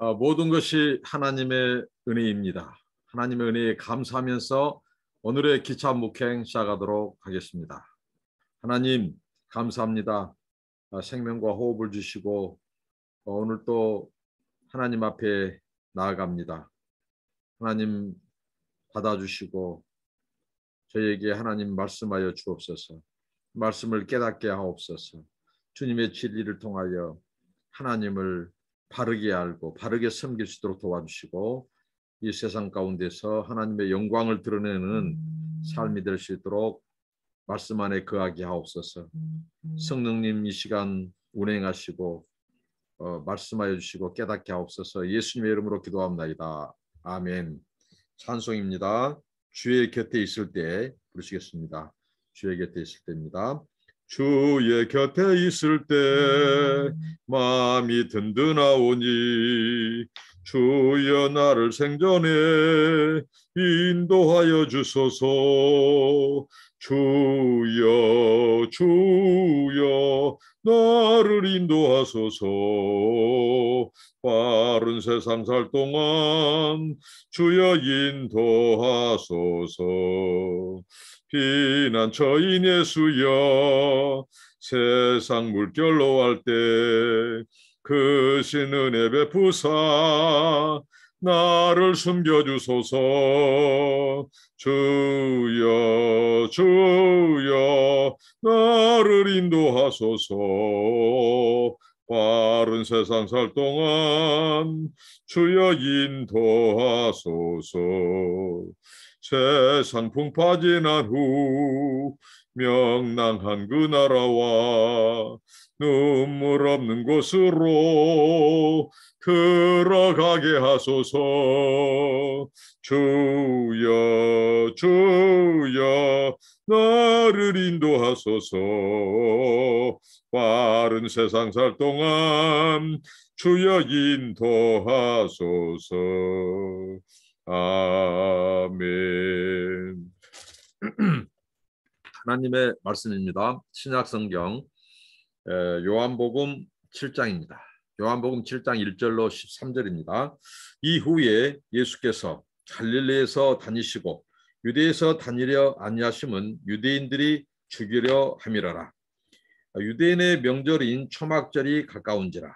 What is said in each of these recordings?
모든 것이 하나님의 은혜입니다. 하나님의 은혜에 감사하면서 오늘의 기차 목행 시작하도록 하겠습니다. 하나님 감사합니다. 생명과 호흡을 주시고 오늘 또 하나님 앞에 나아갑니다. 하나님 받아주시고 저에게 하나님 말씀하여 주옵소서. 말씀을 깨닫게 하옵소서. 주님의 진리를 통하여 하나님을 바르게 알고 바르게 섬길 수 있도록 도와주시고 이 세상 가운데서 하나님의 영광을 드러내는 삶이 될 수 있도록 말씀 안에 거하게 하옵소서. 성령님 이 시간 운행하시고 말씀하여 주시고 깨닫게 하옵소서. 예수님의 이름으로 기도합니다. 아멘. 찬송입니다. 주의 곁에 있을 때 부르시겠습니다. 주의 곁에 있을 때입니다. 주의 곁에 있을 때 마음이 든든하오니 주여 나를 생전에 인도하여 주소서. 주여 주여 나를 인도하소서. 빠른 세상 살 동안 주여 인도하소서. 피난처인 예수여 세상 물결로 할 때 크신 은혜 베푸사 나를 숨겨주소서. 주여 주여 나를 인도하소서. 빠른 세상 살 동안 주여 인도하소서. 세상 풍파 지난 후 명랑한 그 나라와 눈물 없는 곳으로 들어가게 하소서. 주여 주여 나를 인도하소서. 빠른 세상 살 동안 주여 인도하소서. 아멘. 하나님의 말씀입니다. 신약성경 요한복음 7장입니다. 요한복음 7장 1절로 13절입니다. 이후에 예수께서 갈릴리에서 다니시고 유대에서 다니려 아니하심은 유대인들이 죽이려 함이라라. 유대인의 명절인 초막절이 가까운지라.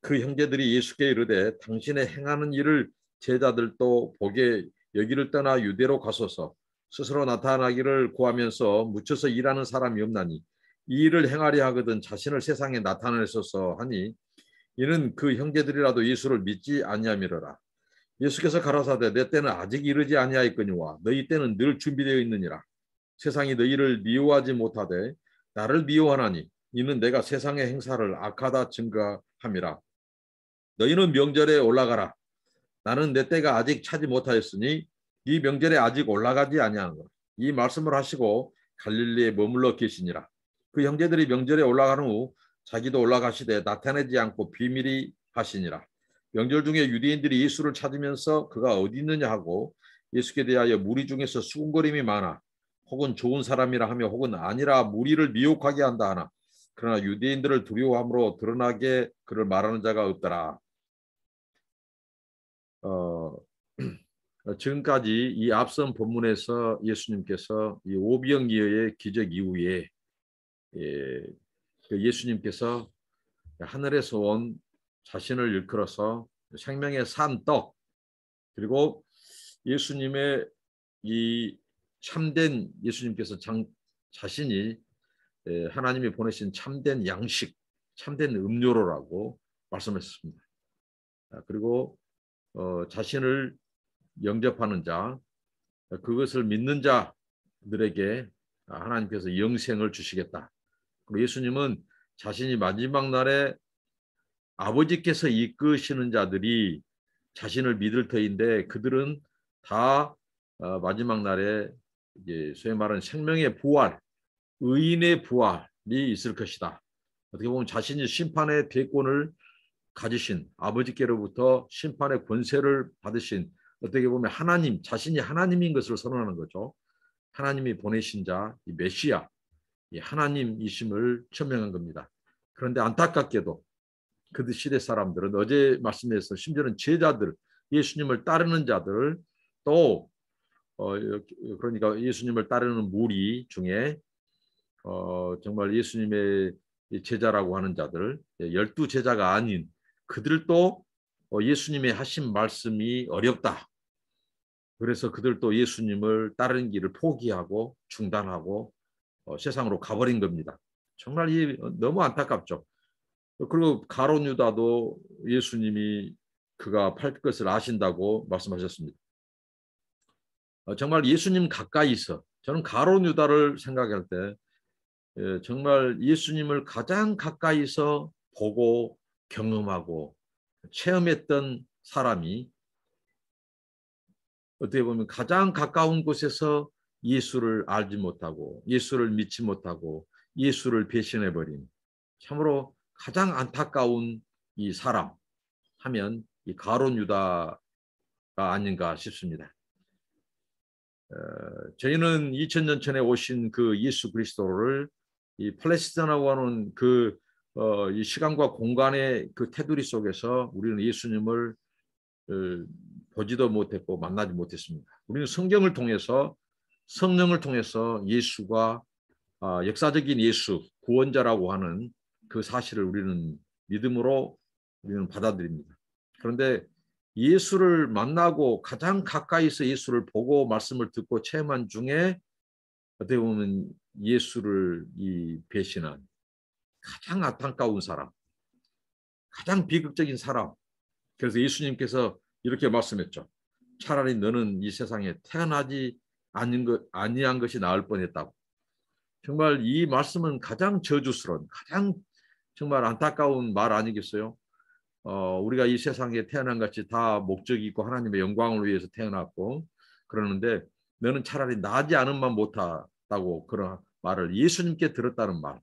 그 형제들이 예수께 이르되 당신의 행하는 일을 제자들도 보게 여기를 떠나 유대로 가소서. 스스로 나타나기를 구하면서 묻혀서 일하는 사람이 없나니 이 일을 행하려 하거든 자신을 세상에 나타내소서 하니 이는 그 형제들이라도 예수를 믿지 아니함이로라. 예수께서 가라사대 내 때는 아직 이르지 아니하였거니와 너희 때는 늘 준비되어 있느니라. 세상이 너희를 미워하지 못하되 나를 미워하나니 이는 내가 세상의 행사를 악하다 증거함이라. 너희는 명절에 올라가라. 나는 내 때가 아직 차지 못하였으니 이 명절에 아직 올라가지 아니한 것. 이 말씀을 하시고 갈릴리에 머물러 계시니라. 그 형제들이 명절에 올라가는 후 자기도 올라가시되 나타내지 않고 비밀히 하시니라. 명절 중에 유대인들이 예수를 찾으면서 그가 어디 있느냐 하고 예수께 대하여 무리 중에서 수군거림이 많아 혹은 좋은 사람이라 하며 혹은 아니라 무리를 미혹하게 한다 하나 그러나 유대인들을 두려워함으로 드러나게 그를 말하는 자가 없더라. 지금까지 이 앞선 본문에서 예수님께서 이 오병이어의 기적 이후에 예수님께서 하늘에서 온 자신을 일컬어서 생명의 산 떡 그리고 예수님의 이 참된 예수님께서 자신이 하나님이 보내신 참된 양식, 참된 음료로라고 말씀하셨습니다. 그리고 자신을 영접하는 자, 그것을 믿는 자들에게 하나님께서 영생을 주시겠다. 그리고 예수님은 자신이 마지막 날에 아버지께서 이끄시는 자들이 자신을 믿을 터인데 그들은 다 마지막 날에 이제 소위 말하는 생명의 부활, 의인의 부활이 있을 것이다. 어떻게 보면 자신이 심판의 대권을 가지신 아버지께로부터 심판의 권세를 받으신 어떻게 보면 하나님, 자신이 하나님인 것을 선언하는 거죠. 하나님이 보내신 자, 이 메시아, 이 하나님이심을 천명한 겁니다. 그런데 안타깝게도 그 시대 사람들은 어제 말씀에서 심지어는 제자들, 예수님을 따르는 자들 또 그러니까 예수님을 따르는 무리 중에 정말 예수님의 제자라고 하는 자들, 12 제자가 아닌 그들도 예수님의 하신 말씀이 어렵다. 그래서 그들도 예수님을 따르는 길을 포기하고 중단하고 세상으로 가버린 겁니다. 정말 너무 안타깝죠. 그리고 가룟 유다도 예수님이 그가 팔 것을 아신다고 말씀하셨습니다. 정말 예수님 가까이서 저는 가룟 유다를 생각할 때 정말 예수님을 가장 가까이서 보고 경험하고 체험했던 사람이 어떻게 보면 가장 가까운 곳에서 예수를 알지 못하고 예수를 믿지 못하고 예수를 배신해버린 참으로 가장 안타까운 이 사람 하면 이 가룟 유다가 아닌가 싶습니다. 저희는 2000년 전에 오신 그 예수 그리스도를 이 팔레스타인이라고 하는 이 시간과 공간의 그 테두리 속에서 우리는 예수님을 보지도 못했고 만나지 못했습니다. 우리는 성경을 통해서 성령을 통해서 예수가 역사적인 예수 구원자라고 하는 그 사실을 우리는 믿음으로 우리는 받아들입니다. 그런데 예수를 만나고 가장 가까이서 예수를 보고 말씀을 듣고 체험한 중에 어떻게 보면 예수를 배신한 가장 안타까운 사람, 가장 비극적인 사람. 그래서 예수님께서 이렇게 말씀했죠. 차라리 너는 이 세상에 태어나지 아니한 것이 나을 뻔했다고. 정말 이 말씀은 가장 저주스러운, 가장 정말 안타까운 말 아니겠어요? 우리가 이 세상에 태어난 것이 다 목적이 있고 하나님의 영광을 위해서 태어났고 그러는데 너는 차라리 나지 않은만 못하다고 그런 말을 예수님께 들었다는 말.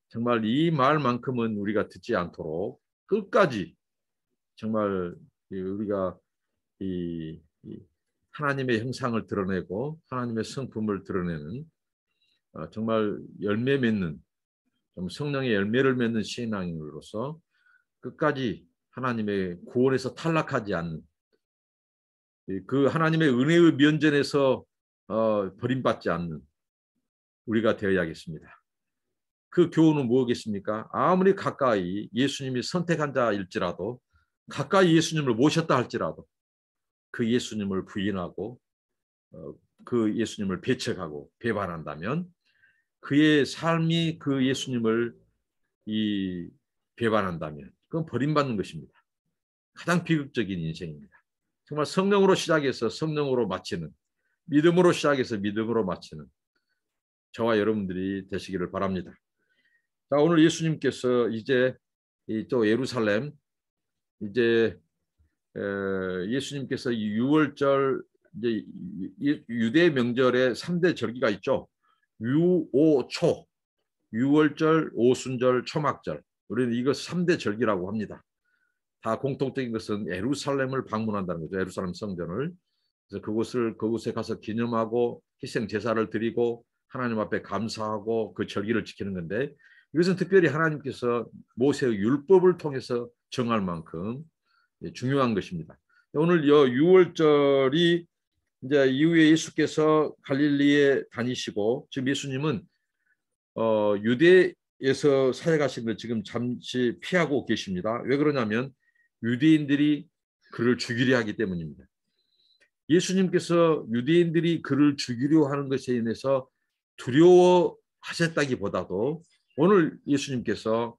정말 이 말만큼은 우리가 듣지 않도록 끝까지 정말 우리가 이 하나님의 형상을 드러내고 하나님의 성품을 드러내는 정말 열매 맺는 성령의 열매를 맺는 신앙인으로서 끝까지 하나님의 구원에서 탈락하지 않는 그 하나님의 은혜의 면전에서 버림받지 않는 우리가 되어야겠습니다. 그 교훈은 무엇이겠습니까? 아무리 가까이 예수님이 선택한 자일지라도 가까이 예수님을 모셨다 할지라도 그 예수님을 부인하고 그 예수님을 배척하고 배반한다면 그의 삶이 그 예수님을 배반한다면 그건 버림받는 것입니다. 가장 비극적인 인생입니다. 정말 성령으로 시작해서 성령으로 마치는 믿음으로 시작해서 믿음으로 마치는 저와 여러분들이 되시기를 바랍니다. 자, 오늘 예수님께서 이제 또 예루살렘 이제 예수님께서 6월절 이제 유대 명절에 3대 절기가 있죠. 유오초, 6월절, 오순절, 초막절. 우리는 이것 3대 절기라고 합니다. 다 공통적인 것은 예루살렘을 방문한다는 거죠. 예루살렘 성전을. 그래서 그곳에 가서 기념하고 희생 제사를 드리고 하나님 앞에 감사하고 그 절기를 지키는 건데 이것은 특별히 하나님께서 모세의 율법을 통해서 정할 만큼 중요한 것입니다. 오늘 6월절이 이제 이후에 예수께서 갈릴리에 다니시고 지금 예수님은 유대에서 사역하신 걸 지금 잠시 피하고 계십니다. 왜 그러냐면 유대인들이 그를 죽이려 하기 때문입니다. 예수님께서 유대인들이 그를 죽이려 하는 것에 인해서 두려워하셨다기보다도 오늘 예수님께서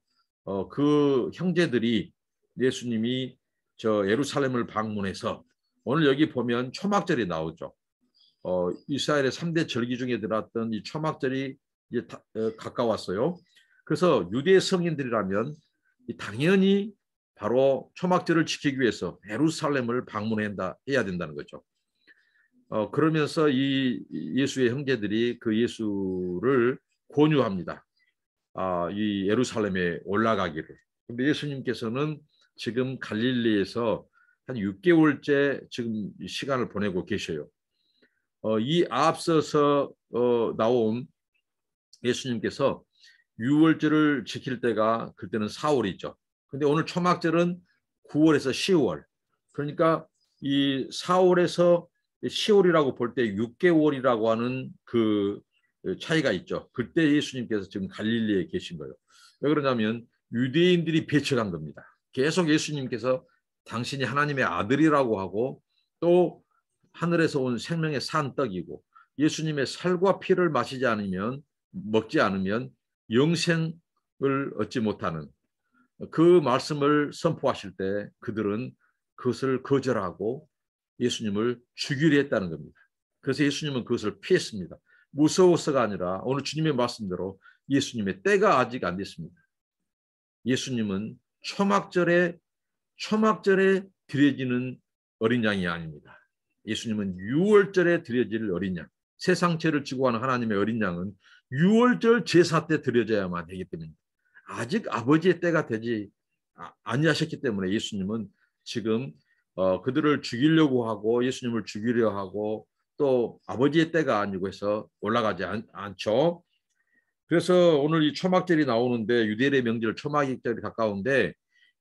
그 형제들이 예수님이 저 예루살렘을 방문해서 오늘 여기 보면 초막절이 나오죠. 이스라엘의 3대 절기 중에 들었던 이 초막절이 이제 가까웠어요. 그래서 유대 성인들이라면 당연히 바로 초막절을 지키기 위해서 예루살렘을 방문해야 된다는 거죠. 그러면서 이 예수의 형제들이 그 예수를 권유합니다. 이 예루살렘에 올라가기를. 근데 예수님께서는 지금 갈릴리에서 한 6개월째 지금 시간을 보내고 계셔요. 이 앞서서 나온 예수님께서 6월절을 지킬 때가 그때는 4월이죠. 근데 오늘 초막절은 9월에서 10월. 그러니까 이 4월에서 10월이라고 볼 때 6개월이라고 하는 그 차이가 있죠. 그때 예수님께서 지금 갈릴리에 계신 거예요. 왜 그러냐면 유대인들이 배척한 겁니다. 계속 예수님께서 당신이 하나님의 아들이라고 하고 또 하늘에서 온 생명의 산떡이고 예수님의 살과 피를 마시지 않으면 먹지 않으면 영생을 얻지 못하는 그 말씀을 선포하실 때 그들은 그것을 거절하고 예수님을 죽이려 했다는 겁니다. 그래서 예수님은 그것을 피했습니다. 무서워서가 아니라 오늘 주님의 말씀대로 예수님의 때가 아직 안 됐습니다. 예수님은 초막절에 드려지는 어린 양이 아닙니다. 예수님은 유월절에 드려질 어린 양. 세상 죄를 지고 하는 하나님의 어린 양은 유월절 제사 때 드려져야만 되기 때문입니다. 아직 아버지의 때가 되지 아니하셨기 때문에 예수님은 지금 그들을 죽이려고 하고 예수님을 죽이려 하고 또 아버지의 때가 아니고 해서 올라가지 않죠. 그래서 오늘 이 초막절이 나오는데 유대인의 명절 초막절이 가까운데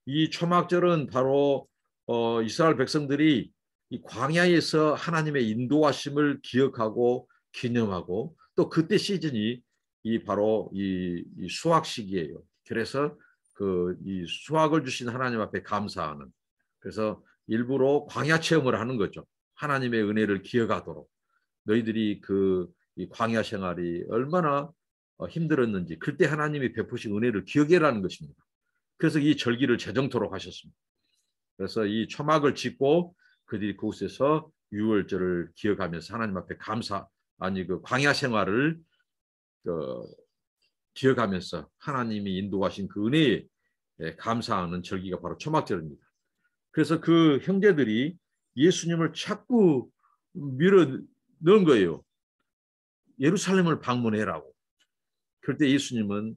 이 초막절은 바로 이스라엘 백성들이 이 광야에서 하나님의 인도하심을 기억하고 기념하고 또 그때 시즌이 이 바로 이 수확 시기예요. 그래서 그 이 수확을 주신 하나님 앞에 감사하는 그래서 일부러 광야 체험을 하는 거죠. 하나님의 은혜를 기억하도록 너희들이 그 이 광야 생활이 얼마나 힘들었는지 그때 하나님이 베푸신 은혜를 기억해라는 것입니다. 그래서 이 절기를 재정토록 하셨습니다. 그래서 이 초막을 짓고 그들이 그곳에서 유월절을 기억하면서 하나님 앞에 그 광야 생활을 기억하면서 하나님이 인도하신 그 은혜에 감사하는 절기가 바로 초막절입니다. 그래서 그 형제들이 예수님을 자꾸 밀어 넣은 거예요. 예루살렘을 방문해라고. 그때 예수님은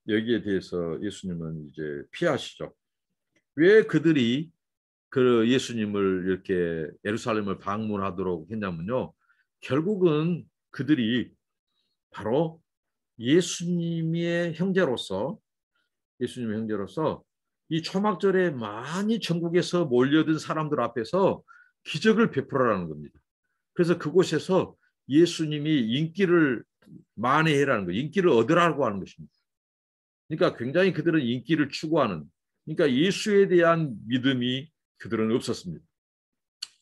여기에 대해서 예수님은 이제 피하시죠. 왜 그들이 그 예수님을 이렇게 예루살렘을 방문하도록 했냐면요. 결국은 그들이 바로 예수님의 형제로서 이 초막절에 많이 전국에서 몰려든 사람들 앞에서 기적을 베풀어라는 겁니다. 그래서 그곳에서 예수님이 인기를 만회해라는 거예요. 인기를 얻으라고 하는 것입니다. 그러니까 굉장히 그들은 인기를 추구하는 그러니까 예수에 대한 믿음이 그들은 없었습니다.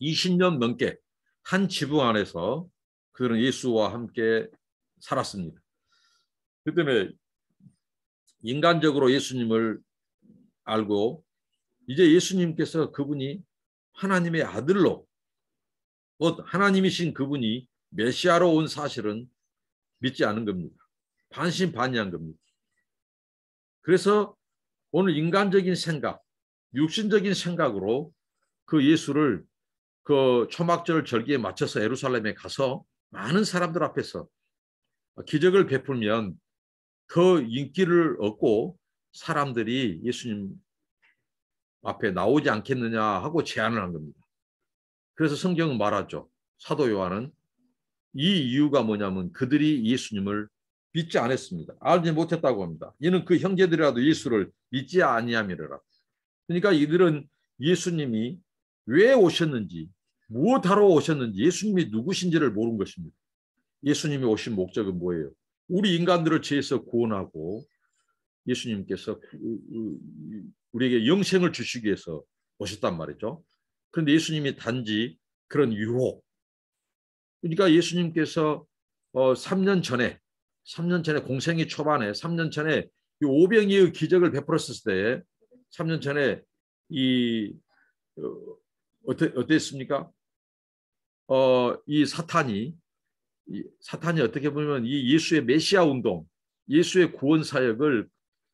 20년 넘게 한 지붕 안에서 그들은 예수와 함께 살았습니다. 그 때문에 인간적으로 예수님을 알고 이제 예수님께서 그분이 하나님의 아들로 하나님이신 그분이 메시아로 온 사실은 믿지 않은 겁니다. 반신반의한 겁니다. 그래서 오늘 인간적인 생각, 육신적인 생각으로 그 예수를 그 초막절 절기에 맞춰서 예루살렘에 가서 많은 사람들 앞에서 기적을 베풀면 그 인기를 얻고 사람들이 예수님 앞에 나오지 않겠느냐 하고 제안을 한 겁니다. 그래서 성경은 말하죠. 사도 요한은 이 이유가 뭐냐면 그들이 예수님을 믿지 않았습니다. 알지 못했다고 합니다. 이는 그 형제들이라도 예수를 믿지 아니함이라. 그러니까 이들은 예수님이 왜 오셨는지 무엇하러 오셨는지 예수님이 누구신지를 모르는 것입니다. 예수님이 오신 목적은 뭐예요? 우리 인간들을 죄에서 구원하고 예수님께서 우리에게 영생을 주시기 위해서 오셨단 말이죠. 그런데 예수님이 단지 그런 유혹 그러니까 예수님께서 3년 전에 공생의 초반에 3년 전에 이 오병이의 기적을 베풀었을 때 3년 전에 이 어땠습니까? 이 사탄이 어떻게 보면 이 예수의 메시아 운동, 예수의 구원 사역을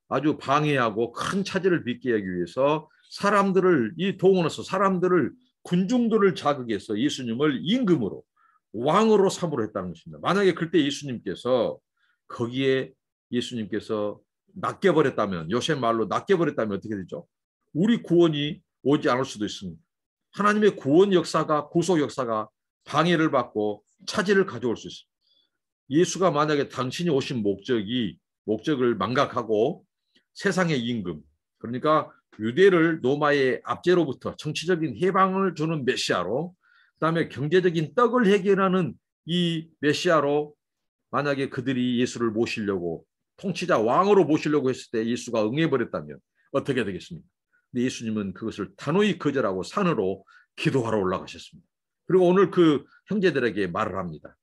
아주 방해하고 큰 차질을 빚게 하기 위해서 사람들을 동원해서 사람들을 군중들을 자극해서 예수님을 임금으로 왕으로 삼으로 했다는 것입니다. 만약에 그때 예수님께서 거기에 예수님께서 낚여버렸다면 요셉 말로 낚여버렸다면 어떻게 되죠? 우리 구원이 오지 않을 수도 있습니다. 하나님의 구원 역사가 구속 역사가 방해를 받고 차질을 가져올 수 있습니다. 예수가 만약에 당신이 오신 목적을 망각하고 세상의 임금 그러니까 유대를 로마의 압제로부터 정치적인 해방을 주는 메시아로, 그다음에 경제적인 떡을 해결하는 이 메시아로 만약에 그들이 예수를 모시려고 통치자 왕으로 모시려고 했을 때 예수가 응해버렸다면 어떻게 되겠습니까? 근데 예수님은 그것을 단호히 거절하고 산으로 기도하러 올라가셨습니다. 그리고 오늘 그 형제들에게 말을 합니다.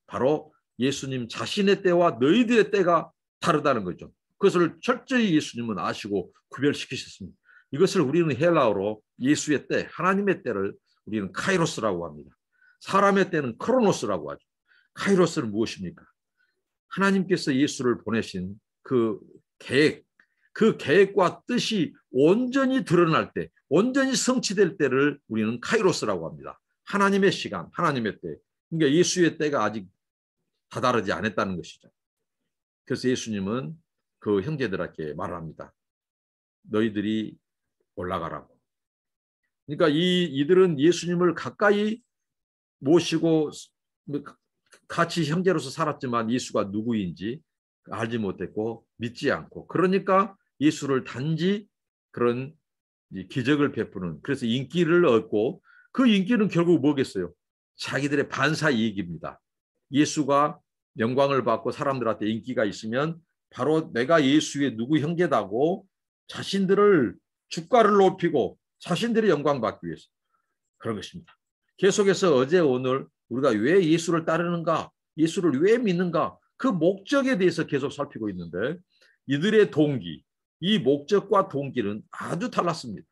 바로 예수님 자신의 때와 너희들의 때가 다르다는 거죠. 그것을 철저히 예수님은 아시고 구별시키셨습니다. 이것을 우리는 헬라어로 예수의 때, 하나님의 때를 우리는 카이로스라고 합니다. 사람의 때는 크로노스라고 하죠. 카이로스는 무엇입니까? 하나님께서 예수를 보내신 그 계획, 그 계획과 뜻이 온전히 드러날 때, 온전히 성취될 때를 우리는 카이로스라고 합니다. 하나님의 시간, 하나님의 때. 그러니까 예수의 때가 아직 다다르지 않았다는 것이죠. 그래서 예수님은 그 형제들에게 말합니다. 너희들이 올라가라고. 그러니까 이들은 예수님을 가까이 모시고 같이 형제로서 살았지만 예수가 누구인지 알지 못했고 믿지 않고, 그러니까 예수를 단지 그런 기적을 베푸는, 그래서 인기를 얻고, 그 인기는 결국 뭐겠어요? 자기들의 반사 이익입니다. 예수가 영광을 받고 사람들한테 인기가 있으면 바로 내가 예수의 누구 형제다고 자신들을 주가를 높이고 자신들의 영광 받기 위해서 그런 것입니다. 계속해서 어제 오늘 우리가 왜 예수를 따르는가, 예수를 왜 믿는가, 그 목적에 대해서 계속 살피고 있는데, 이들의 동기, 이 목적과 동기는 아주 달랐습니다.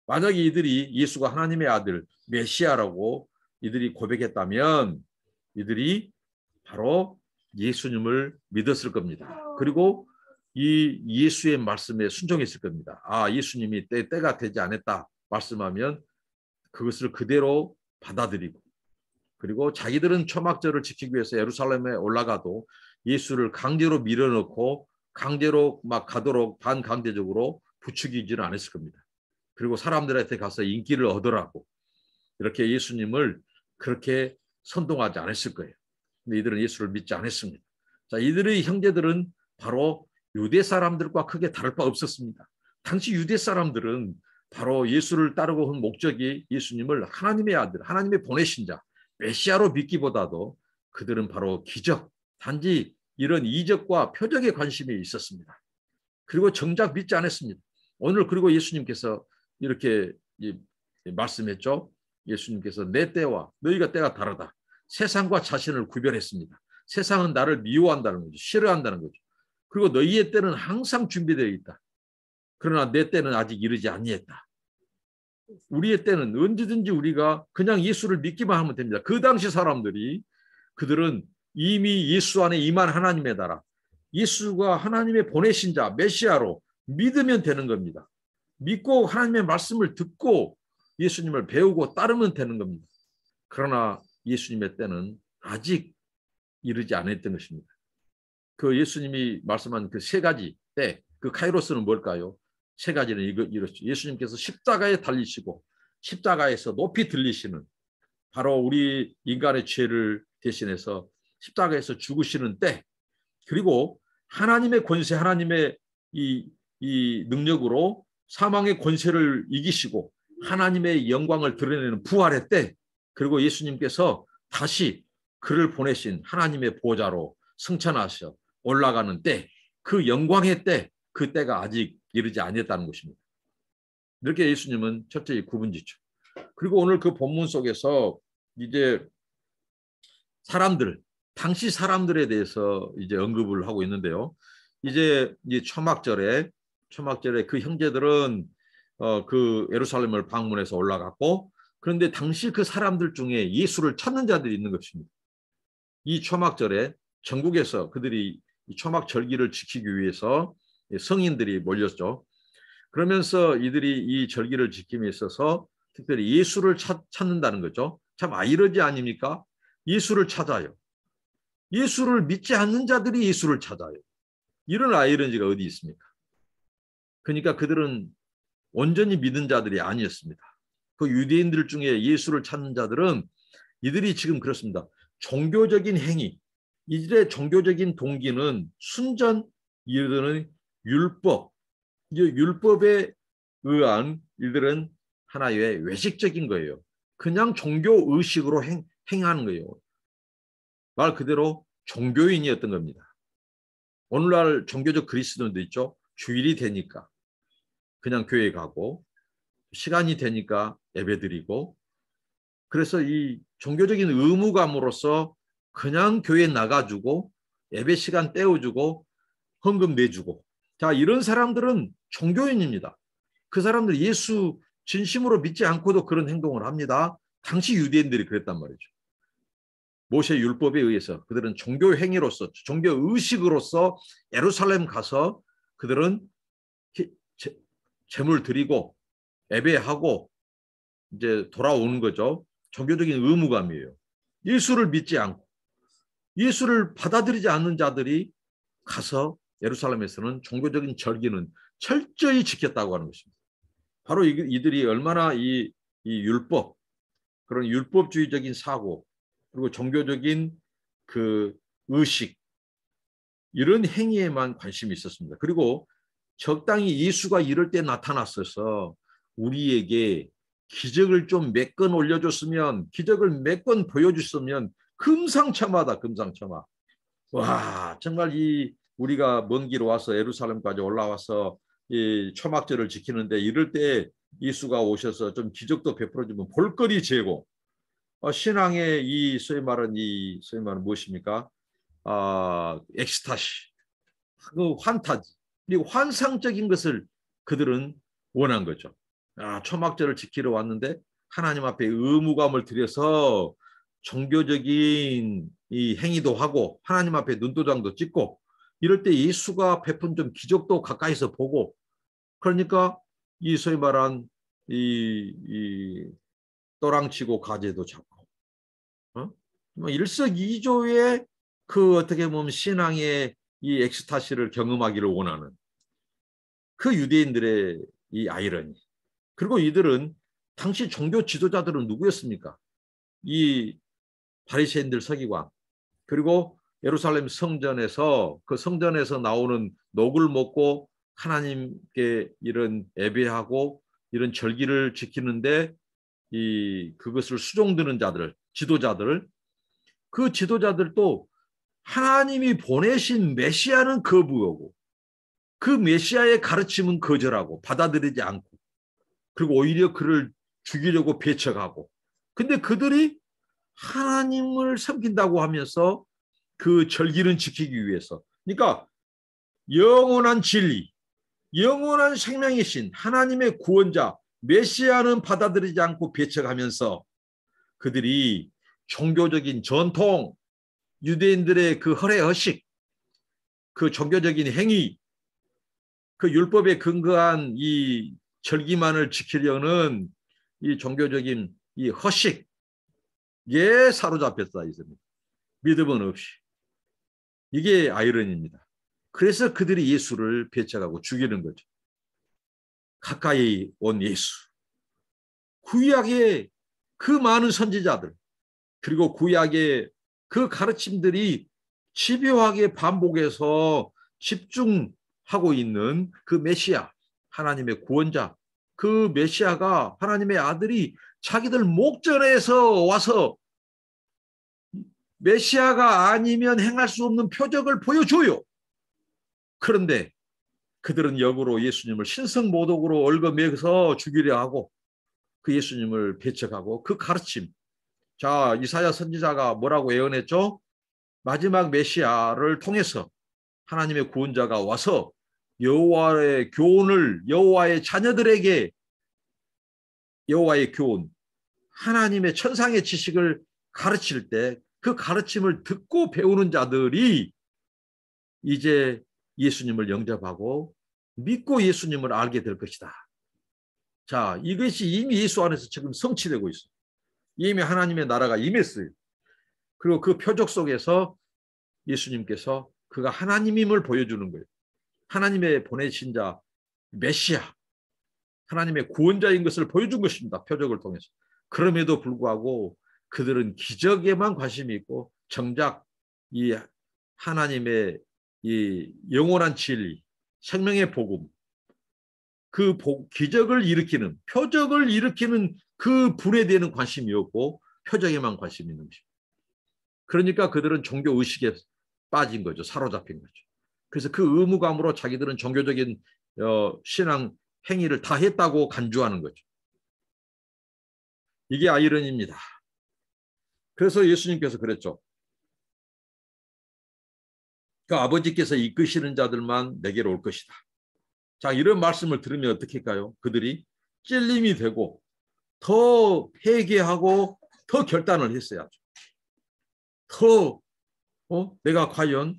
만약에 이들이 예수가 하나님의 아들 메시아라고 이들이 고백했다면 이들이 바로 예수님을 믿었을 겁니다. 그리고 이 예수의 말씀에 순종했을 겁니다. 아, 예수님이 때가 되지 않았다 말씀하면 그것을 그대로 받아들이고, 그리고 자기들은 초막절을 지키기 위해서 예루살렘에 올라가도 예수를 강제로 밀어넣고 강제로 막 가도록 반강제적으로 부추기지는 않았을 겁니다. 그리고 사람들한테 가서 인기를 얻으라고 이렇게 예수님을 그렇게 선동하지 않았을 거예요. 근데 이들은 예수를 믿지 않았습니다. 자, 이들의 형제들은 바로 유대 사람들과 크게 다를 바 없었습니다. 당시 유대 사람들은 바로 예수를 따르고 한 목적이 예수님을 하나님의 아들, 하나님의 보내신 자, 메시아로 믿기보다도 그들은 바로 기적, 단지 이런 이적과 표적에 관심이 있었습니다. 그리고 정작 믿지 않았습니다. 오늘 그리고 예수님께서 이렇게 말씀했죠. 예수님께서 내 때와 너희가 때가 다르다. 세상과 자신을 구별했습니다. 세상은 나를 미워한다는 거죠. 싫어한다는 거죠. 그리고 너희의 때는 항상 준비되어 있다. 그러나 내 때는 아직 이르지 아니했다. 우리의 때는 언제든지 우리가 그냥 예수를 믿기만 하면 됩니다. 그 당시 사람들이, 그들은 이미 예수 안에 임한 하나님의 나라, 예수가 하나님의 보내신 자 메시아로 믿으면 되는 겁니다. 믿고 하나님의 말씀을 듣고 예수님을 배우고 따르면 되는 겁니다. 그러나 예수님의 때는 아직 이르지 않았던 것입니다. 그 예수님이 말씀한 그 세 가지 때, 그 카이로스는 뭘까요? 세 가지는 이렇죠. 예수님께서 십자가에 달리시고 십자가에서 높이 들리시는, 바로 우리 인간의 죄를 대신해서 십자가에서 죽으시는 때, 그리고 하나님의 권세, 하나님의 이 능력으로 사망의 권세를 이기시고 하나님의 영광을 드러내는 부활의 때, 그리고 예수님께서 다시 그를 보내신 하나님의 보좌로 승천하셔 올라가는 때, 그 영광의 때, 그 때가 아직 이르지 아니었다는 것입니다. 이렇게 예수님은 철저히 구분짓죠. 그리고 오늘 그 본문 속에서 이제 사람들, 당시 사람들에 대해서 이제 언급을 하고 있는데요. 이제 이 초막절에 그 형제들은 그 예루살렘을 방문해서 올라갔고, 그런데 당시 그 사람들 중에 예수를 찾는 자들이 있는 것입니다. 이 초막절에 전국에서 그들이 이 초막절기를 지키기 위해서 성인들이 몰렸죠. 그러면서 이들이 이 절기를 지킴에 있어서 특별히 예수를 찾는다는 거죠. 참 아이러지 아닙니까? 예수를 찾아요. 예수를 믿지 않는 자들이 예수를 찾아요. 이런 아이러니가 어디 있습니까? 그러니까 그들은 온전히 믿은 자들이 아니었습니다. 그 유대인들 중에 예수를 찾는 자들은 이들이 지금 그렇습니다. 종교적인 행위, 이들의 종교적인 동기는 순전 이르는 율법, 율법에 의한 일들은 하나의 외식적인 거예요. 그냥 종교 의식으로 행하는 거예요. 말 그대로 종교인이었던 겁니다. 오늘날 종교적 그리스도인도 있죠. 주일이 되니까 그냥 교회 가고 시간이 되니까 예배드리고, 그래서 이 종교적인 의무감으로서 그냥 교회 나가주고 예배 시간 때워주고 헌금 내주고, 자, 이런 사람들은 종교인입니다. 그 사람들 예수 진심으로 믿지 않고도 그런 행동을 합니다. 당시 유대인들이 그랬단 말이죠. 모세 율법에 의해서 그들은 종교 행위로서, 종교 의식으로서 예루살렘 가서 그들은 제물 드리고 예배하고 이제 돌아오는 거죠. 종교적인 의무감이에요. 예수를 믿지 않고 예수를 받아들이지 않는 자들이 가서 예루살렘에서는 종교적인 절기는 철저히 지켰다고 하는 것입니다. 바로 이들이 얼마나 이 율법, 그런 율법주의적인 사고, 그리고 종교적인 그 의식, 이런 행위에만 관심이 있었습니다. 그리고 적당히 예수가 이럴 때 나타났어서 우리에게 기적을 좀 몇 건 올려줬으면, 기적을 몇 건 보여줬으면 금상첨화다, 금상첨화. 와, 정말 우리가 먼 길 와서 예루살렘까지 올라와서 이 초막절을 지키는데 이럴 때 예수가 오셔서 좀 기적도 베풀어주면 볼거리 제고, 신앙의 소위 말하는 무엇입니까? 엑스타시, 그 환타지, 그리고 환상적인 것을 그들은 원한 거죠. 초막절을 지키러 왔는데 하나님 앞에 의무감을 들여서 종교적인 이 행위도 하고 하나님 앞에 눈도장도 찍고, 이럴 때 예수가 베푼 좀 기적도 가까이서 보고, 그러니까 이 소위 말한 이 또랑치고 가재도 잡고, 일석이조의 그 어떻게 보면 신앙의 이 엑스타시를 경험하기를 원하는 그 유대인들의 이 아이러니. 그리고 이들은 당시 종교 지도자들은 누구였습니까? 이 바리새인들 서기관, 그리고 예루살렘 성전에서 그 성전에서 나오는 녹을 먹고 하나님께 이런 예배하고 이런 절기를 지키는데 그것을 수종드는 자들, 지도자들, 그 지도자들도 하나님이 보내신 메시아는 거부하고 그 메시아의 가르침은 거절하고 받아들이지 않고, 그리고 오히려 그를 죽이려고 배척하고, 근데 그들이 하나님을 섬긴다고 하면서 그 절기는 지키기 위해서, 그러니까 영원한 진리, 영원한 생명의 신, 하나님의 구원자 메시아는 받아들이지 않고 배척하면서 그들이 종교적인 전통, 유대인들의 그 허례허식, 그 종교적인 행위, 그 율법에 근거한 이 절기만을 지키려는 이 종교적인 이 허식에 사로잡혔다 있습니다. 믿음은 없이. 이게 아이러니입니다. 그래서 그들이 예수를 배척하고 죽이는 거죠. 가까이 온 예수, 구약의 그 많은 선지자들, 그리고 구약의 그 가르침들이 집요하게 반복해서 집중하고 있는 그 메시아, 하나님의 구원자, 그 메시아가 하나님의 아들이 자기들 목전에서 와서 메시아가 아니면 행할 수 없는 표적을 보여줘요. 그런데 그들은 역으로 예수님을 신성모독으로 얽어매서 죽이려 하고 그 예수님을 배척하고 그 가르침. 자, 이사야 선지자가 뭐라고 예언했죠? 마지막 메시아를 통해서 하나님의 구원자가 와서 여호와의 교훈을, 여호와의 자녀들에게 여호와의 교훈, 하나님의 천상의 지식을 가르칠 때 그 가르침을 듣고 배우는 자들이 이제 예수님을 영접하고 믿고 예수님을 알게 될 것이다. 자, 이것이 이미 예수 안에서 지금 성취되고 있어요. 이미 하나님의 나라가 임했어요. 그리고 그 표적 속에서 예수님께서 그가 하나님임을 보여주는 거예요. 하나님의 보내신 자 메시아, 하나님의 구원자인 것을 보여준 것입니다. 표적을 통해서. 그럼에도 불구하고 그들은 기적에만 관심이 있고 정작 이 하나님의 이 영원한 진리, 생명의 복음, 그 기적을 일으키는, 표적을 일으키는 그 분에 대한 관심이었고 표적에만 관심이 있는 것입니다. 그러니까 그들은 종교 의식에 빠진 거죠. 사로잡힌 거죠. 그래서 그 의무감으로 자기들은 종교적인 신앙 행위를 다 했다고 간주하는 거죠. 이게 아이러니입니다. 그래서 예수님께서 그랬죠. 그 아버지께서 이끄시는 자들만 내게로 올 것이다. 자, 이런 말씀을 들으면 어떻게 할까요? 그들이 찔림이 되고 더 회개하고 더 결단을 했어야죠. 더 내가 과연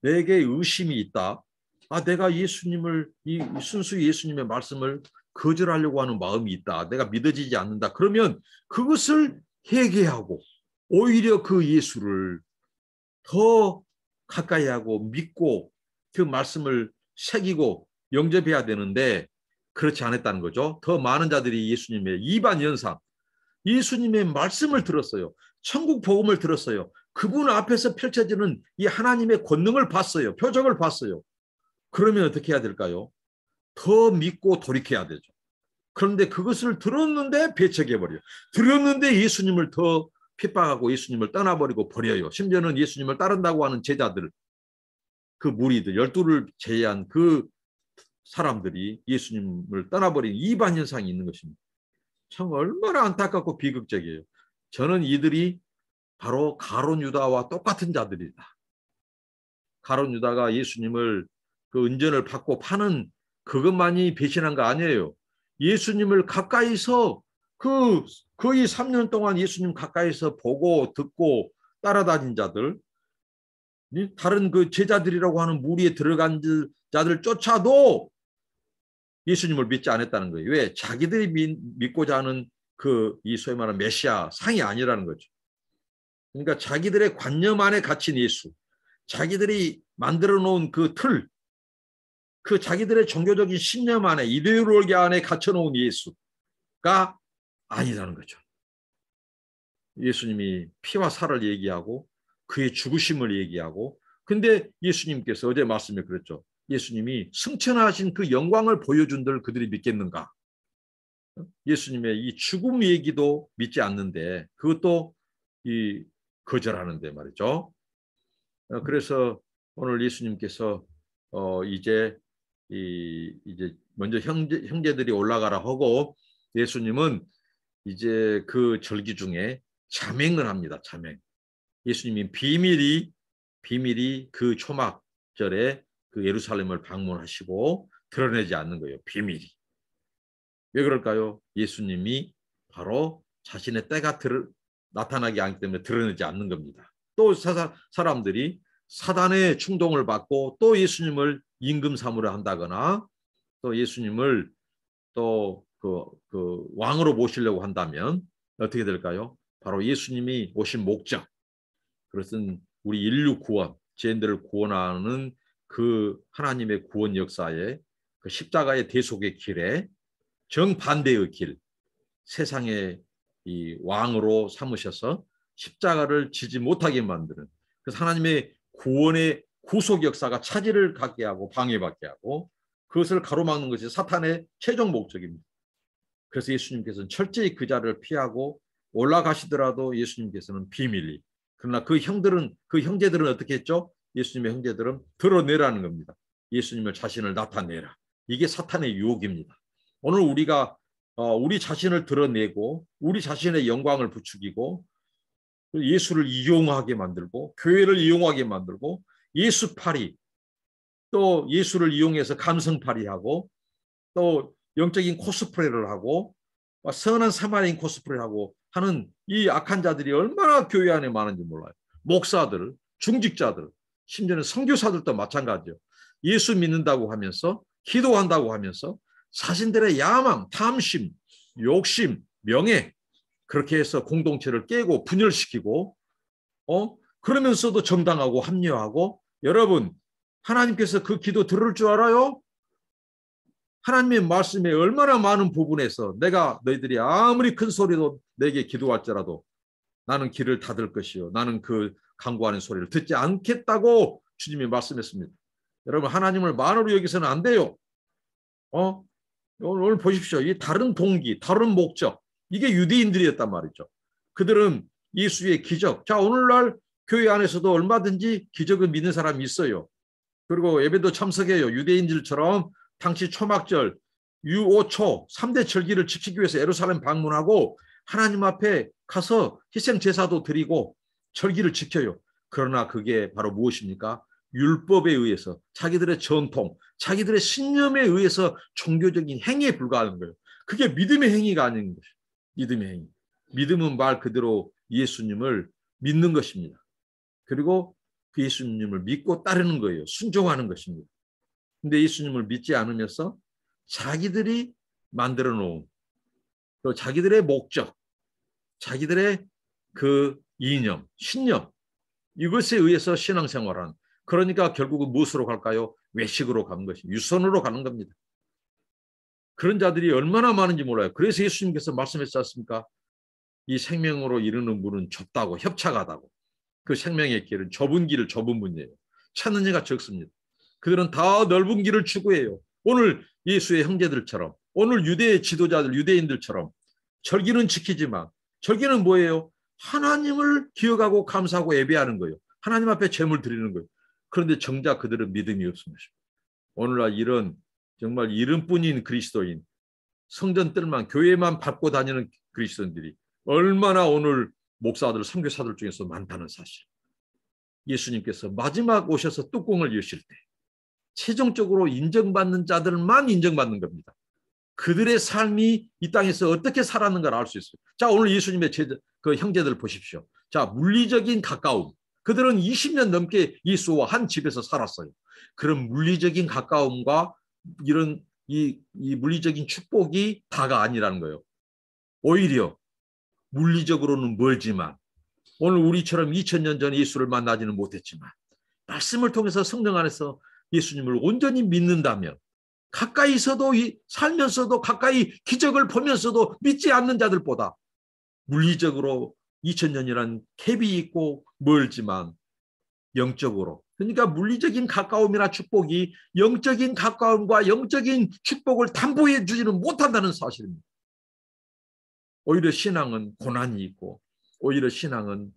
내게 의심이 있다. 아, 내가 예수님을 이 순수 예수님의 말씀을 거절하려고 하는 마음이 있다. 내가 믿어지지 않는다. 그러면 그것을 회개하고 오히려 그 예수를 더 가까이 하고 믿고 그 말씀을 새기고 영접해야 되는데 그렇지 않았다는 거죠. 더 많은 자들이 예수님의 이반 연상, 예수님의 말씀을 들었어요. 천국 복음을 들었어요. 그분 앞에서 펼쳐지는 이 하나님의 권능을 봤어요. 표적을 봤어요. 그러면 어떻게 해야 될까요? 더 믿고 돌이켜야 되죠. 그런데 그것을 들었는데 배척해버려요. 들었는데 예수님을 더 핍박하고 예수님을 떠나버리고 버려요. 심지어는 예수님을 따른다고 하는 제자들, 그 무리들, 12를 제외한 그 사람들이 예수님을 떠나버린 이반 현상이 있는 것입니다. 참 얼마나 안타깝고 비극적이에요. 저는 이들이 바로 가룟 유다와 똑같은 자들이다. 가룟 유다가 예수님을 그 은전을 받고 파는 그것만이 배신한 거 아니에요. 예수님을 가까이서 그 거의 3년 동안 예수님 가까이서 보고 듣고 따라다닌 자들, 다른 그 제자들이라고 하는 무리에 들어간 자들 쫓아도 예수님을 믿지 않았다는 거예요. 왜? 자기들이 믿고자 하는 그 이 소위 말하는 메시아 상이 아니라는 거죠. 그러니까 자기들의 관념 안에 갇힌 예수, 자기들이 만들어 놓은 그 틀, 그 자기들의 종교적인 신념 안에 이데올로기 안에 갇혀 놓은 예수가 아니라는 거죠. 예수님이 피와 살을 얘기하고 그의 죽으심을 얘기하고, 근데 예수님께서 어제 말씀에 그랬죠. 예수님이 승천하신 그 영광을 보여준들 그들이 믿겠는가? 예수님의 이 죽음 얘기도 믿지 않는데 그것도 이 거절하는데 말이죠. 그래서 오늘 예수님께서 이제 이제 먼저 형제들이 올라가라 하고 예수님은 이제 그 절기 중에 자맹을 합니다. 자맹. 예수님이 비밀이 그 초막절에 그 예루살렘을 방문하시고 드러내지 않는 거예요. 비밀이. 왜 그럴까요? 예수님이 바로 자신의 때가 나타나지 않기 때문에 드러내지 않는 겁니다. 또 사람들이 사단의 충동을 받고 또 예수님을 임금 삼으려 한다거나 또 예수님을 또 그 왕으로 모시려고 한다면 어떻게 될까요? 바로 예수님이 오신 목적, 그것은 우리 인류 구원, 죄인들을 구원하는 그 하나님의 구원 역사에 그 십자가의 대속의 길에 정반대의 길, 세상의 이 왕으로 삼으셔서 십자가를 지지 못하게 만드는, 그래서 하나님의 구원의 구속 역사가 차질을 갖게 하고 방해받게 하고 그것을 가로막는 것이 사탄의 최종 목적입니다. 그래서 예수님께서는 철저히 그 자를 피하고 올라가시더라도 예수님께서는 비밀리. 그러나 그 형제들은 어떻게 했죠? 예수님의 형제들은 드러내라는 겁니다. 예수님을 자신을 나타내라. 이게 사탄의 유혹입니다. 오늘 우리가 우리 자신을 드러내고 우리 자신의 영광을 부추기고 예수를 이용하게 만들고 교회를 이용하게 만들고 예수팔이, 또 예수를 이용해서 감성팔이하고 또 영적인 코스프레를 하고 선한 사마리아인 코스프레를 하고 하는 이 악한 자들이 얼마나 교회 안에 많은지 몰라요. 목사들, 중직자들, 심지어는 선교사들도 마찬가지죠. 예수 믿는다고 하면서 기도한다고 하면서 자신들의 야망, 탐심, 욕심, 명예, 그렇게 해서 공동체를 깨고 분열시키고 그러면서도 정당하고 합리화하고, 여러분 하나님께서 그 기도 들을 줄 알아요? 하나님의 말씀에 얼마나 많은 부분에서 내가 너희들이 아무리 큰 소리로 내게 기도할지라도 나는 길을 닫을 것이요 나는 그 간구하는 소리를 듣지 않겠다고 주님이 말씀했습니다. 여러분 하나님을 만으로 여기서는 안 돼요. 오늘 보십시오. 이 다른 동기, 다른 목적, 이게 유대인들이었단 말이죠. 그들은 예수의 기적. 자, 오늘날 교회 안에서도 얼마든지 기적을 믿는 사람이 있어요. 그리고 예배도 참석해요. 유대인들처럼 당시 초막절, 유오초 3대 절기를 지키기 위해서 예루살렘 방문하고 하나님 앞에 가서 희생 제사도 드리고 절기를 지켜요. 그러나 그게 바로 무엇입니까? 율법에 의해서, 자기들의 전통, 자기들의 신념에 의해서 종교적인 행위에 불과하는 거예요. 그게 믿음의 행위가 아닌 것이죠. 믿음의 행위. 믿음은 말 그대로 예수님을 믿는 것입니다. 그리고 그 예수님을 믿고 따르는 거예요. 순종하는 것입니다. 근데 예수님을 믿지 않으면서 자기들이 만들어 놓은 또 자기들의 목적, 자기들의 그 이념, 신념, 이것에 의해서 신앙생활하는, 그러니까 결국은 무엇으로 갈까요? 외식으로 가는 것이, 유선으로 가는 겁니다. 그런 자들이 얼마나 많은지 몰라요. 그래서 예수님께서 말씀하셨지 않습니까? 이 생명으로 이르는 문은 좁다고, 협착하다고. 그 생명의 길은 좁은 길을 좁은 문이에요. 찾는 이가 적습니다. 그들은 다 넓은 길을 추구해요. 오늘 예수의 형제들처럼, 오늘 유대의 지도자들, 유대인들처럼 절기는 지키지만, 절기는 뭐예요? 하나님을 기억하고 감사하고 예배하는 거예요. 하나님 앞에 제물 드리는 거예요. 그런데 정작 그들은 믿음이 없습니다. 오늘날 이런 정말 이름뿐인 그리스도인, 성전 뜰만, 교회만 밟고 다니는 그리스도인들이 얼마나 오늘 목사들, 선교사들 중에서 많다는 사실. 예수님께서 마지막 오셔서 뚜껑을 여실 때 최종적으로 인정받는 자들만 인정받는 겁니다. 그들의 삶이 이 땅에서 어떻게 살았는가를 알 수 있어요. 자, 오늘 예수님의 그 형제들 보십시오. 자, 물리적인 가까움. 그들은 20년 넘게 예수와 한 집에서 살았어요. 그런 물리적인 가까움과 이런 이 물리적인 축복이 다가 아니라는 거예요. 오히려 물리적으로는 멀지만, 오늘 우리처럼 2000년 전 예수를 만나지는 못했지만 말씀을 통해서 성령 안에서 예수님을 온전히 믿는다면, 가까이 있어도 살면서도 가까이 기적을 보면서도 믿지 않는 자들보다 물리적으로 2000년이라는 갭이 있고 멀지만 영적으로, 그러니까 물리적인 가까움이나 축복이 영적인 가까움과 영적인 축복을 담보해 주지는 못한다는 사실입니다. 오히려 신앙은 고난이 있고, 오히려 신앙은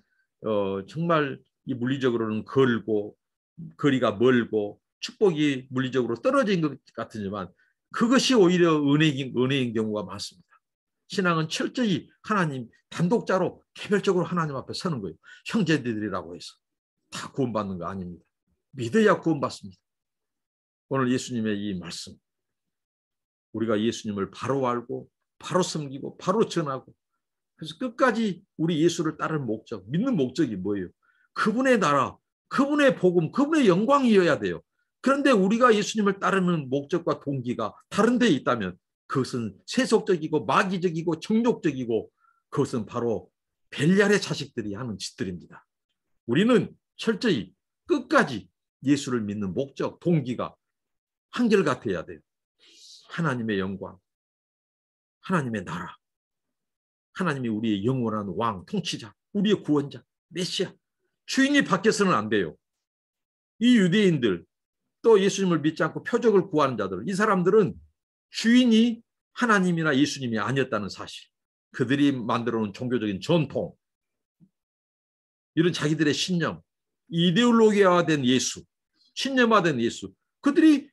정말 이 물리적으로는 거리가 멀고 축복이 물리적으로 떨어진 것 같으지만 그것이 오히려 은혜인 경우가 많습니다. 신앙은 철저히 하나님 단독자로 개별적으로 하나님 앞에 서는 거예요. 형제들이라고 해서 다 구원받는 거 아닙니다. 믿어야 구원받습니다. 오늘 예수님의 이 말씀, 우리가 예수님을 바로 알고 바로 섬기고 바로 전하고, 그래서 끝까지 우리 예수를 따르는 목적, 믿는 목적이 뭐예요? 그분의 나라, 그분의 복음, 그분의 영광이어야 돼요. 그런데 우리가 예수님을 따르는 목적과 동기가 다른 데 있다면 그것은 세속적이고 마귀적이고 정욕적이고, 그것은 바로 벨리알의 자식들이 하는 짓들입니다. 우리는 철저히 끝까지 예수를 믿는 목적, 동기가 한결같아야 돼요. 하나님의 영광, 하나님의 나라, 하나님이 우리의 영원한 왕, 통치자, 우리의 구원자, 메시아, 주인이 바뀌어서는 안 돼요. 이 유대인들, 또 예수님을 믿지 않고 표적을 구하는 자들, 이 사람들은 주인이 하나님이나 예수님이 아니었다는 사실, 그들이 만들어 놓은 종교적인 전통, 이런 자기들의 신념, 이데올로기화된 예수, 신념화된 예수, 그들이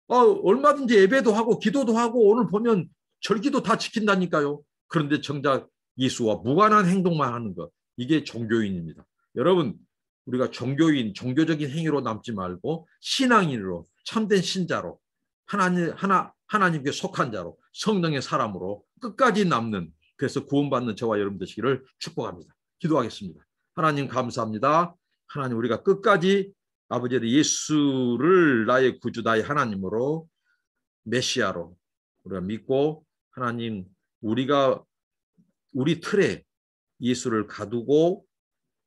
얼마든지 예배도 하고 기도도 하고 오늘 보면 절기도 다 지킨다니까요. 그런데 정작 예수와 무관한 행동만 하는 것, 이게 종교인입니다. 여러분, 우리가 종교인, 종교적인 행위로 남지 말고 신앙인으로, 참된 신자로, 하나님께 속한 자로, 성령의 사람으로 끝까지 남는, 그래서 구원받는 저와 여러분 되시기를 축복합니다. 기도하겠습니다. 하나님 감사합니다. 하나님, 우리가 끝까지 아버지의 예수를 나의 구주, 나의 하나님으로, 메시아로 우리가 믿고, 하나님, 우리가 우리 틀에 예수를 가두고,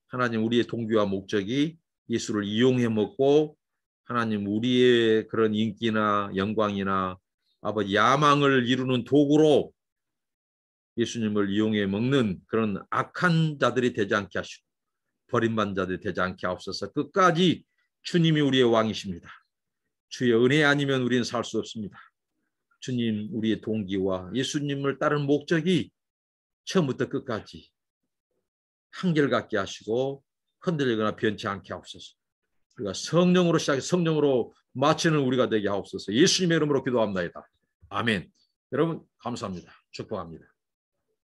하나님, 우리의 동기와 목적이 예수를 이용해 먹고, 하나님, 우리의 그런 인기나 영광이나 아버지 야망을 이루는 도구로 예수님을 이용해 먹는 그런 악한 자들이 되지 않게 하시고 버림받은 자들이 되지 않게 하옵소서. 끝까지 주님이 우리의 왕이십니다. 주의 은혜 아니면 우리는 살 수 없습니다. 주님 우리의 동기와 예수님을 따르는 목적이 처음부터 끝까지 한결같게 하시고 흔들리거나 변치 않게 하옵소서. 우리가 성령으로 시작해 성령으로 마치는 우리가 되게 하옵소서. 예수님의 이름으로 기도합니다. 아멘. 여러분 감사합니다. 축복합니다.